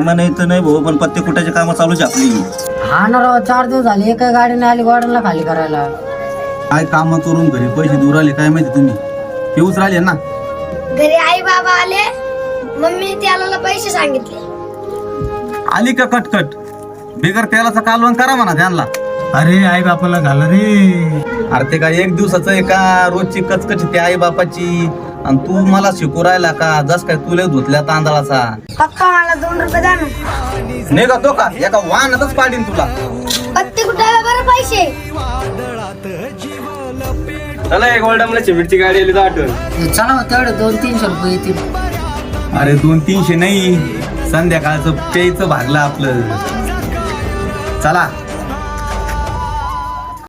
कामं नाही तर नाही भाऊ, पण पत्ते कुटाची कामं चालूच आहे आपली. हा ना राव, 4 दिवस झाले एका गाडीने आली गोडाऊनला खाली करायला. काय कामं करून घरी पैसे दूर आले काय माहिती तुम्ही, येऊच राहिले ना. घरी आई बाबा आले, मम्मी त्याला पैसे सांगितले. आली का कटकट, बिगर तेलाचा कालवण करा म्हणा त्यांना. अरे आई बापाला घाला रे. अरे ते काय एक दिवसाचं आहे का, रोजची कचकची त्या आई बापाची. आणि तू मला शिकू राहिला का, जस काय तुला धुतल्या तांदळाचा. पप्पा मला 2 रुपये द्या ना. नाही का तो का एका वाहनातच पाडीन तुला. पत्ते कुटायला बरं पैसे. चला एक गोल्डमला चिमिटची गाडी आली तर आठवण. चला हो, तेवढे 200-300 रुपये येतील. अरे 200-300 नाही, संध्याकाळचं पेयचं भागलं आपलं. चला